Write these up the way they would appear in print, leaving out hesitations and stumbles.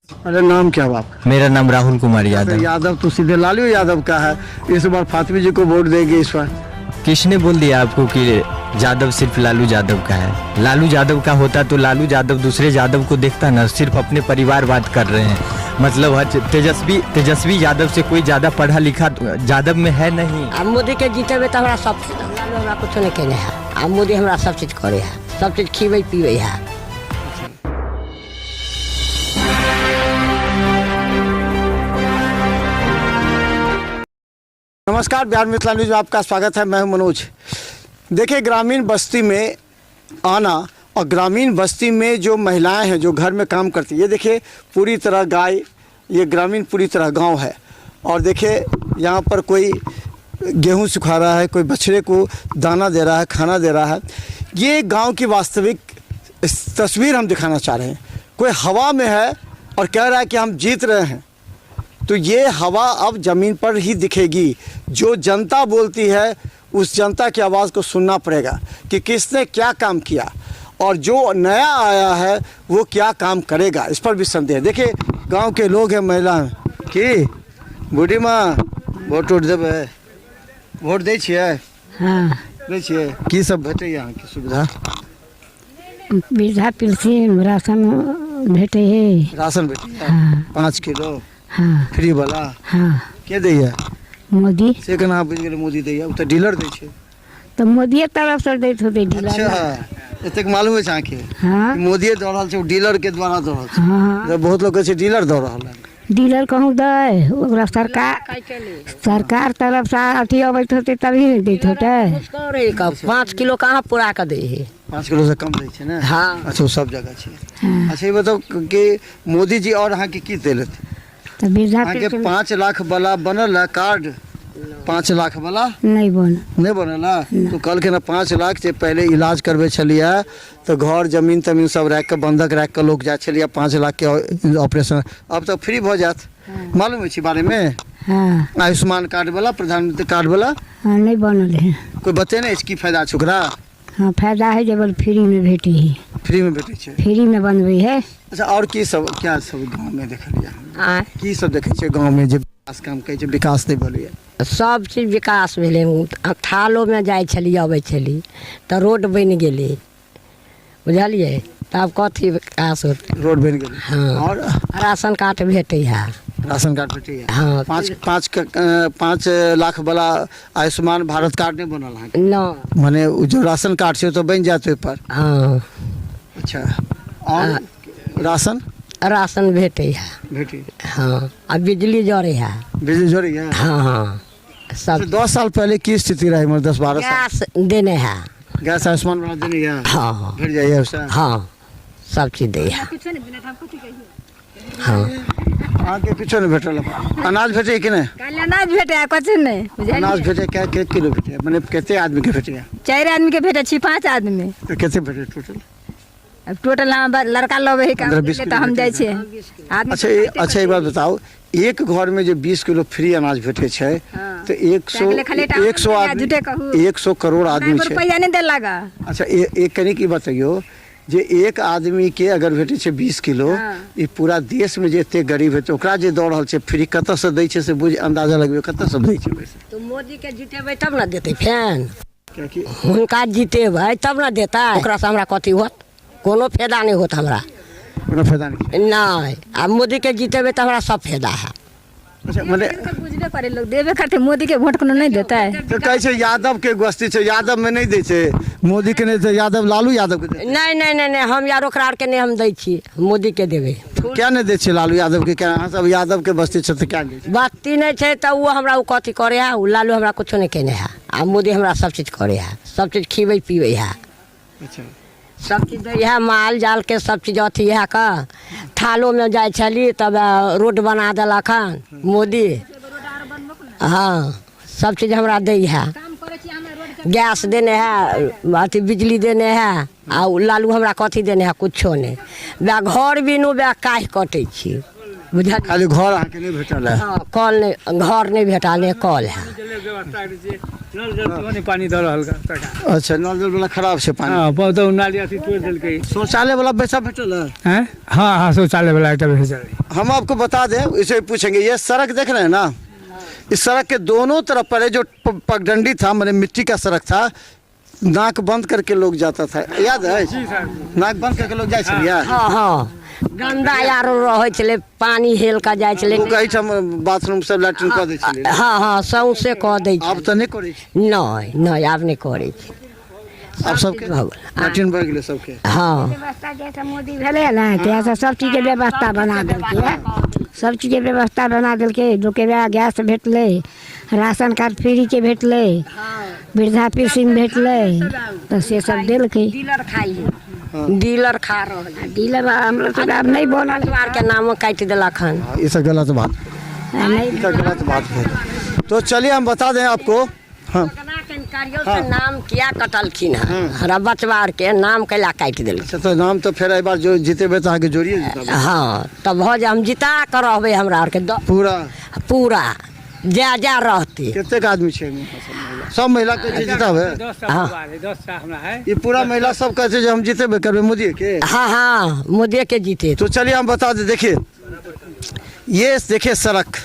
अरे नाम क्या बाप? मेरा नाम राहुल कुमार यादव। यादव तो सीधे लालू यादव का है। इस बार फातिमा जी को वोट देंगे इस बार। किसने बोल दिया आपको कि यादव सिर्फ लालू यादव का है? लालू यादव का होता तो लालू यादव दूसरे यादव को देखता ना। सिर्फ अपने परिवार बात कर रहे हैं। मतलब तेजस्वी यादव से कोई ज्यादा पढ़ा लिखा यादव में है नहीं। अब मोदी के जीते तो हमरा सब लालू हमरा कुछ नहीं कहने है। अब मोदी हमरा सब चीज करे है, सब चीज खीवे पीवे है। नमस्कार, बिहार मिथिला न्यूज में आपका स्वागत है। मैं हूं मनोज। देखिए, ग्रामीण बस्ती में आना और ग्रामीण बस्ती में जो महिलाएं हैं जो घर में काम करती है, ये देखिए पूरी तरह गाय, ये ग्रामीण पूरी तरह गांव है। और देखिए यहाँ पर कोई गेहूं सुखा रहा है, कोई बछड़े को दाना दे रहा है, खाना दे रहा है। ये गांव की वास्तविक तस्वीर हम दिखाना चाह रहे हैं। कोई हवा में है और कह रहा है कि हम जीत रहे हैं, तो ये हवा अब ज़मीन पर ही दिखेगी। जो जनता बोलती है उस जनता की आवाज़ को सुनना पड़ेगा कि किसने क्या काम किया और जो नया आया है वो क्या काम करेगा, इस पर भी संदेह। देखिए गांव के लोग हैं, महिला कि बूढ़ी माँ वोट देवे, वोट दै छियै? हाँ, दै छियै। की सब भेटै यहाँ की सुविधा? वृद्धा पेंशन, राशन भेटे है। राशन भेटै? हाँ। 5 किलो हाँ फ्री वाला? हाँ। के दैया? मोदी। से केना बुझि गेलै मोदी दैया? ओ तऽ डीलर दै छै। तो मोदी तरफ से दैत होते डीलर। अच्छा, एतेक मालूम है अहाँके? हाँ मोदी दऽ रहल छै, डीलर के द्वारा दऽ रहल छै। हाँ। तऽ बहुत लोग कहै छै डीलर दऽ रहल है। डीलर कहूँ दे, ओकरा सरकार तरफ से अथी अबैत होते तभी नहीं दैत होते। 5 किलो कहाँ पूरा कर दे है? 5 किलो से कम दै छै ना? हाँ। अच्छा, वो सब जगह छै। हाँ। अच्छा, ये बताओ कि मोदी जी और अहाँके की देलत? तो वृद्धा अहाँके पेंशन 5 लाख वाला बनल है कार्ड? 5 लाख वाला नहीं बन। नहीं बनल है? तो कल के ना 5 लाख से पहले इलाज करबे छलिए तो घर जमीन तमीन सब राख के बंधक राख के लोग जाए छलिए 5 लाख के ऑपरेशन। अब तो फ्री हो जात। मालूम है बारे में? हाँ। आयुष्मान कार्ड वाला, प्रधानमंत्री कार्ड वाला हाँ नहीं बनल है। कोई बते नहीं इसकी फायदा छै ओकरा? हाँ फायदा है जब फ्री में भेटी है। फ्री में भेटे छै? फ्री में बनबे है। अच्छा, और की सब क्या सब गांव में देखलिए? हाँ। की सब देखे छै गांव में जे विकास काम कहै छै विकास नहीं भेलैए? सब चीज विकास भेलै। थालो में जाए छली अबै छली तो रोड बन गेलै, बुझलिए? तब कथी विकास होतै? रोड बन गेलै। हाँ। और राशन कार्ड भेटे है। राशन कार्ड भेटे है? हाँ। 5 लाख वाला आयुष्मान भारत कार्ड नहीं बनल है? न माने जो राशन कार्ड से तो बन जाते पर। हाँ। अच्छा, और राशन भेटे है। भेटे? हाँ। अब बिजली जरे है। बिजली जोड़ी है? हाँ हाँ। सब 10 साल पहले की स्थिति रही? मतलब 10-12 साल गैस देने है। गैस आयुष्मान वाला देने है? हाँ भेट जाइए उससे? हाँ, सब चीज दे है। हाँ। आगे किछो नहीं भेटल। अनाज भेटे कि नहीं? अनाज भेटे कुछ नहीं। अनाज भेटे के किलो भेटे? माने कितने आदमी के भेटे? 4 आदमी के भेटे छी, 5 आदमी। तो कितने भेटे टोटल? अब टोटल हम लड़का लोग है 15-20 तो हम जाए छे आदमी। अच्छा एक बात बताओ, एक घर में जो 20 किलो फ्री अनाज भेटे छै तो 100 करोड़ आदमी छै। रुपया नहीं दे लगा। अच्छा, एक कनी की बताइयो जे एक आदमी के अगर भेटे छै 20 किलो, ये पूरा देश में जे एते गरीब है तो ओकरा जे दऽ रहल छै फ्री कतऽ से दै छै से बुझ अंदाजा लगबे कतऽ से दै छै? वैसे तो मोदी के जीतेबै तब ना देते फैन। क्या कि हुनका जीतेबै तब ना देता। ओकरा से हमरा कथी होत? कोनो फायदा नहीं होत हमरा। कोनो फायदा नहीं? नहीं। अब मोदी के जीतेबै तो हमरा सब फायदा है। अच्छा, माने बुझले पड़े लोग देवे करते, मोदी के वोट कोनो नहीं देता है। तो कहै छै यादव के गोष्ठी छै, यादव में नहीं दै छै, मोदी के नहीं, तो यादव लालू यादव के नहीं नहीं नहीं नहीं, हम यार ओकरा आर के नहीं हम दै छी, मोदी के देबै। क्या नहीं दै छै लालू यादव के? क्या अहाँ सब यादव के बस्ती छै तो क्या दै छै? बत्ती नहीं छै तो वो हमरा कथी करे है? लालू हमरा कुछ नहीं कहने है। आ मोदी हमरा सब चीज करे है, सब चीज खीवे पीवे है। अच्छा, सब चीज दै है, माल जाल के सब चीज अथी है का। थालो में जाए छली तब रोड बना देलक हन मोदी। हाँ, सब चीज हमरा दै है। गैस देने है, अथी बिजली देने है। आ लालू हमरा कथी देने है? कुछो नहीं। वह घर बिनू वह काहे कटे छी। बुझल खाली घर आके नहीं भेटल है। हाँ कल नहीं, घर नहीं भेटाले, कल है। नल जल तो नहीं पानी दे रहल का। अच्छा, नल जल वाला खराब से पानी। हां बहुत नाली अथी तोड़ देलकै। शौचालय वाला पैसा भेटल है? हैं? हां हां शौचालय वाला एकटा भेजल। हम आपको बता दें, इसे पूछेंगे, ये सड़क देख रहे हैं ना, इस सड़क के दोनों तरफ पहले जो पगडंडी था, मैंने मिट्टी का सड़क था, नाक बंद करके लोग जाता था, याद है? नाक बंद करके लोग जाए छलिए। हाँ हाँ गंदा आरो रहे छले, पानी हेल का जाए छले। कहीं हम बाथरूम सब लैट्रिन कऽ दै छलिए। हाँ हाँ सौंसे कऽ दै छै। आब तऽ नहीं करै छै। नहीं नहीं आब नहीं करे छै। आब सबके लैट्रिन भऽ गेलै सबके। हाँ व्यवस्था जैसे मोदी भेले ना, तैसे सब चीज के व्यवस्था बना देलकै, सब चीज के व्यवस्था बना देलकै। रुपया गैस भेटले, राशन कार्ड फ्री के भेटले, वृद्धा पेंशन भेटले, तो से सब देलकै। डीलर खाई डीलर खा रहे, डीलर हम लोग तो अब नहीं बोलल, परिवार के नाम काट दिलक हन। ये सब गलत बात, नहीं ये सब गलत बात है। तो चलिए हम बता दें आपको। हाँ से नाम किया कटलखिन है, हरा बचवार के नाम कैला काट दिल। अच्छा, तो नाम तो फिर एक बार जो जीतेबे तो आगे जोड़िए जीता हाँ तब हो जा हम जिता कर रहबे हमरा आर के पूरा। पूरा जा जा रहती। कितने का आदमी छे? सब महिला के जिताबे? 10 टा परिवार है, 10 टा हमरा है। ये पूरा महिला सब कहते जो हम जीतेबे करबे मोदी के। हाँ हाँ मोदी के जीते। तो चलिए हम बता दें, देखिए ये देखिए सड़क,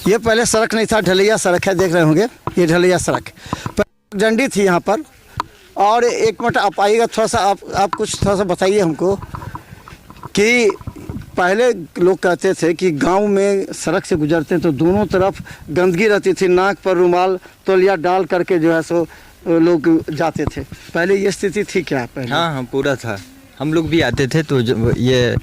ये पहले सड़क नहीं था, ढलैया सड़क है, देख रहे होंगे ये ढलैया सड़क डंडी थी यहाँ पर। और एक मिनट आप आइएगा, थोड़ा सा आप कुछ थोड़ा सा बताइए हमको कि पहले लोग कहते थे कि गांव में सड़क से गुजरते तो दोनों तरफ गंदगी रहती थी, नाक पर रुमाल तौलिया डाल करके जो है सो लोग जाते थे। पहले ये स्थिति थी क्या पहले? हाँ हाँ पूरा था, हम लोग भी आते थे तो ये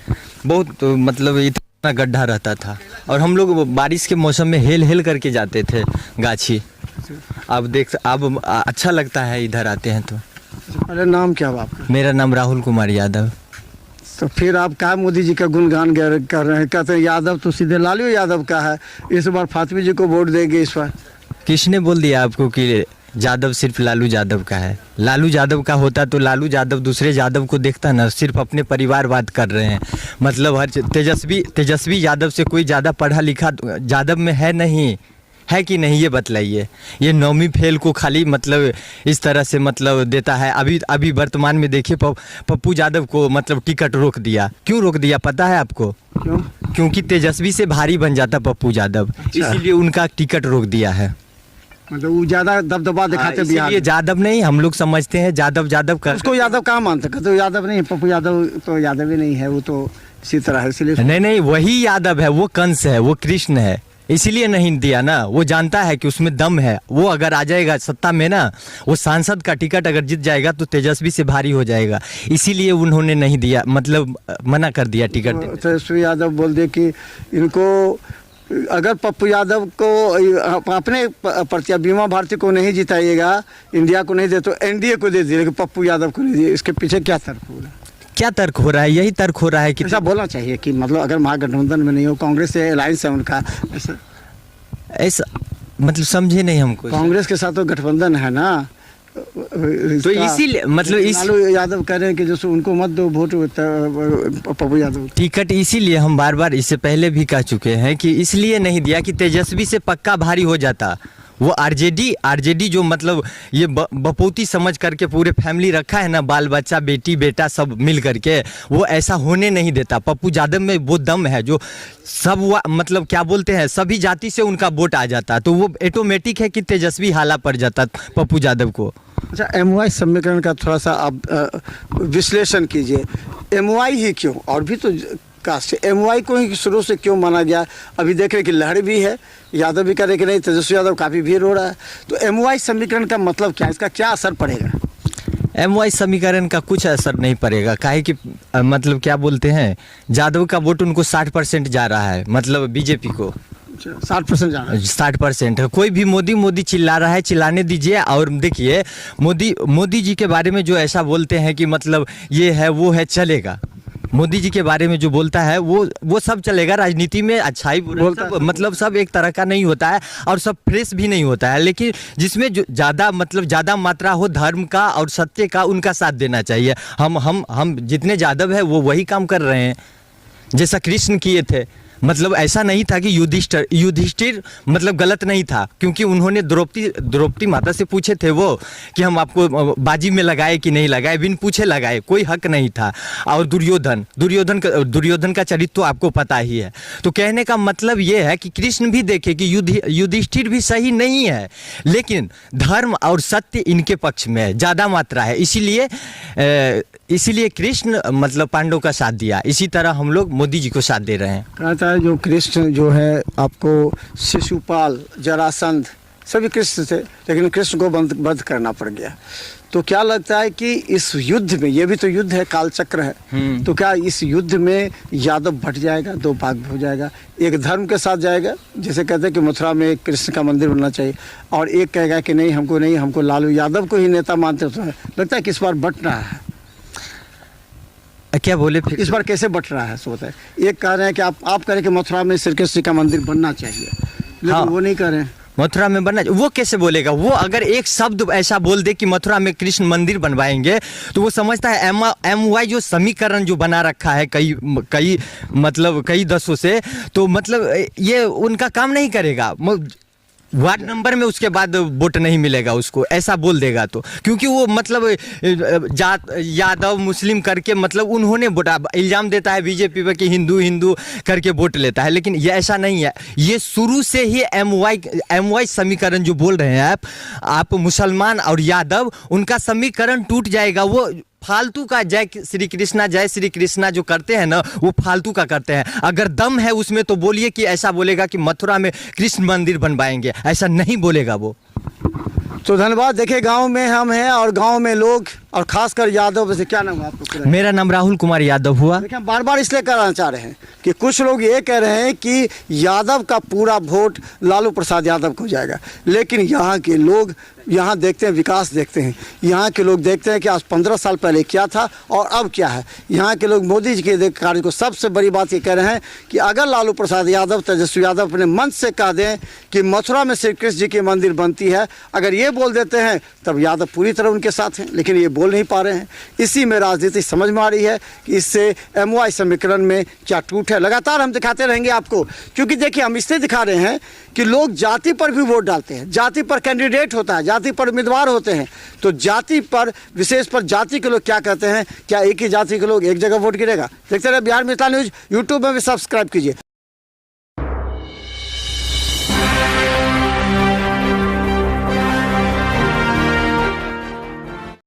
बहुत तो मतलब इतना गड्ढा रहता था, और हम लोग बारिश के मौसम में हेल हेल करके जाते थे गाछी। अब अच्छा लगता है इधर आते हैं तो। पहले नाम क्या हुआ आपका? मेरा नाम राहुल कुमार यादव। तो फिर आप क्या मोदी जी का गुणगान कर रहे हैं? कहते हैं यादव तो सीधे लालू यादव का है, इस बार फातमी जी को वोट देंगे इस बार। किसने बोल दिया आपको कि यादव सिर्फ लालू यादव का है? लालू यादव का होता तो लालू यादव दूसरे यादव को देखता ना, सिर्फ अपने परिवार बात कर रहे हैं। मतलब हर तेजस्वी यादव से कोई ज़्यादा पढ़ा लिखा यादव में है नहीं, है कि नहीं ये बतलाइए। ये 9वीं फेल को खाली मतलब इस तरह से मतलब देता है। अभी वर्तमान में देखिए पप्पू यादव को मतलब टिकट रोक दिया। क्यों रोक दिया पता है आपको? क्यों? क्योंकि तेजस्वी से भारी बन जाता पप्पू यादव, इसीलिए उनका टिकट रोक दिया है। मतलब वो ज्यादा दबदबा दिखाते बिहार ये में। यादव नहीं, हम लोग समझते हैं यादव का। उसको यादव कहाँ मानते? कहते यादव नहीं, पप्पू यादव तो यादव ही नहीं है, वो तो इसी तरह है, इसलिए नहीं वही यादव है, वो कंस है, वो कृष्ण है, इसीलिए नहीं दिया ना। वो जानता है कि उसमें दम है, वो अगर आ जाएगा सत्ता में ना, वो सांसद का टिकट अगर जीत जाएगा तो तेजस्वी से भारी हो जाएगा, इसीलिए उन्होंने नहीं दिया, मतलब मना कर दिया टिकट। तेजस्वी यादव बोल दे कि इनको अगर पप्पू यादव को अपने प्रत्याशी बीमा भारती को नहीं जिताइएगा, इंडिया को नहीं दे तो एनडीए को दे दिए, लेकिन पप्पू यादव को नहीं दिए। इसके पीछे क्या तर्क हो रहा है? क्या तर्क हो रहा है? यही तर्क हो रहा है कि ऐसा बोलना चाहिए कि मतलब अगर महागठबंधन में नहीं हो, कांग्रेस से अलायंस है उनका, ऐसा मतलब समझे नहीं हमको। कांग्रेस के साथ तो गठबंधन है ना, तो इसीलिए मतलब लालू यादव कह रहे हैं कि जो उनको मत दो वोट पप्पू यादव। टिकट इसीलिए हम बार इससे पहले भी कह चुके हैं कि इसलिए नहीं दिया कि तेजस्वी से पक्का भारी हो जाता। वो आरजेडी जो मतलब ये बपोती समझ करके पूरे फैमिली रखा है ना, बाल बच्चा बेटी बेटा सब मिल करके, वो ऐसा होने नहीं देता। पप्पू यादव में वो दम है जो सब मतलब क्या बोलते हैं, सभी जाति से उनका वोट आ जाता, तो वो ऑटोमेटिक है कि तेजस्वी हाला पड़ जाता पप्पू यादव को। अच्छा, एमवाई समीकरण का थोड़ा सा आप विश्लेषण कीजिए। एमवाई ही क्यों? और भी तो कास्ट है, एमवाई को ही शुरू से क्यों माना गया? अभी देख रहे कि लहर भी है, यादव भी कह रहे कि नहीं, तेजस्वी यादव काफ़ी भीड़ हो रहा है। तो एमवाई समीकरण का मतलब क्या है? इसका क्या असर पड़ेगा? एमवाई समीकरण का कुछ असर नहीं पड़ेगा, काहे कि मतलब क्या बोलते हैं, यादव का वोट उनको 60% जा रहा है, मतलब बीजेपी को 60% जा रहा है। 60% है। कोई भी मोदी चिल्ला रहा है, चिल्लाने दीजिए। और देखिए मोदी जी के बारे में जो ऐसा बोलते हैं कि मतलब ये है वो है, चलेगा। मोदी जी के बारे में जो बोलता है वो सब चलेगा। राजनीति में अच्छाई बोलता सब, मतलब सब एक तरह का नहीं होता है और सब फ्रेश भी नहीं होता है, लेकिन जिसमें जो ज़्यादा मात्रा हो धर्म का और सत्य का, उनका साथ देना चाहिए। हम जितने यादव है वो वही काम कर रहे हैं, जैसा कृष्ण किए थे। मतलब ऐसा नहीं था कि युधिष्ठिर मतलब गलत नहीं था, क्योंकि उन्होंने द्रौपदी माता से पूछे थे वो कि हम आपको बाजी में लगाए कि नहीं लगाए, बिन पूछे लगाए, कोई हक नहीं था। और दुर्योधन का चरित्र तो आपको पता ही है। तो कहने का मतलब ये है कि कृष्ण भी देखे कि युधिष्ठिर भी सही नहीं है, लेकिन धर्म और सत्य इनके पक्ष में है, ज़्यादा मात्रा है, इसीलिए कृष्ण मतलब पांडव का साथ दिया। इसी तरह हम लोग मोदी जी को साथ दे रहे हैं। कहता है जो कृष्ण जो है आपको शिशुपाल, जरासंध सभी कृष्ण थे, लेकिन कृष्ण को बंद करना पड़ गया। तो क्या लगता है कि इस युद्ध में, ये भी तो युद्ध है, कालचक्र है, तो क्या इस युद्ध में यादव बट जाएगा, दो भाग हो जाएगा? एक धर्म के साथ जाएगा, जैसे कहते हैं कि मथुरा में कृष्ण का मंदिर बनना चाहिए, और एक कहेगा कि नहीं हमको लालू यादव को ही नेता मानते। तो लगता है कि इस बार बट रहा है। क्या बोले फिर? इस बार कैसे बट रहा है सो बताए। एक कह रहे हैं कि आप कह रहे हैं कि मथुरा में श्री कृष्ण का मंदिर बनना चाहिए, लेकिन हाँ। वो नहीं कह रहे हैं। मथुरा में बनना, वो कैसे बोलेगा? वो अगर एक शब्द ऐसा बोल दे कि मथुरा में कृष्ण मंदिर बनवाएंगे, तो वो समझता है MY जो समीकरण जो बना रखा है कई दशों से, तो मतलब ये उनका काम नहीं करेगा। वार्ड नंबर में उसके बाद वोट नहीं मिलेगा उसको, ऐसा बोल देगा तो, क्योंकि वो मतलब जात यादव मुस्लिम करके मतलब उन्होंने वोटा, इल्ज़ाम देता है बीजेपी पे कि हिंदू करके वोट लेता है, लेकिन ये ऐसा नहीं है। ये शुरू से ही MY समीकरण जो बोल रहे हैं आप मुसलमान और यादव, उनका समीकरण टूट जाएगा। वो फालतू का जय श्री कृष्णा जो करते हैं ना, वो फालतू का करते हैं। अगर दम है उसमें तो बोलिए कि ऐसा बोलेगा कि मथुरा में कृष्ण मंदिर बनवाएंगे, ऐसा नहीं बोलेगा वो। तो धन्यवाद। देखिए गांव में हम हैं और गांव में लोग, और खासकर यादव, वैसे क्या नाम है आपको? मेरा नाम राहुल कुमार यादव हुआ। देखिए हम बार बार इसलिए कहना चाह रहे हैं कि कुछ लोग ये कह रहे हैं कि यादव का पूरा वोट लालू प्रसाद यादव को जाएगा, लेकिन यहाँ के लोग यहाँ देखते हैं, विकास देखते हैं, यहाँ के लोग देखते हैं कि आज 15 साल पहले क्या था और अब क्या है। यहाँ के लोग मोदी जी के कार्य को, सबसे बड़ी बात ये कह रहे हैं कि अगर लालू प्रसाद यादव, तेजस्वी यादव अपने मन से कह दें कि मथुरा में श्री कृष्ण जी की मंदिर बनती है, अगर ये बोल देते हैं तब यादव पूरी तरह उनके साथ हैं, लेकिन ये बोल नहीं पा रहे हैं। इसी में राजनीति समझ में आ रही है कि इससे MY समीकरण में क्या टूट है। लगातार हम दिखाते रहेंगे आपको, क्योंकि देखिए हम इसलिए दिखा रहे हैं कि लोग जाति पर भी वोट डालते हैं, जाति पर कैंडिडेट होता है, जाति पर उम्मीदवार होते हैं, तो जाति पर, विशेष पर जाति के लोग क्या कहते हैं, क्या एक ही जाति के लोग एक जगह वोट गिरेगा? देखते रहे बिहार मिथिला न्यूज़, यूट्यूब में भी सब्सक्राइब कीजिए।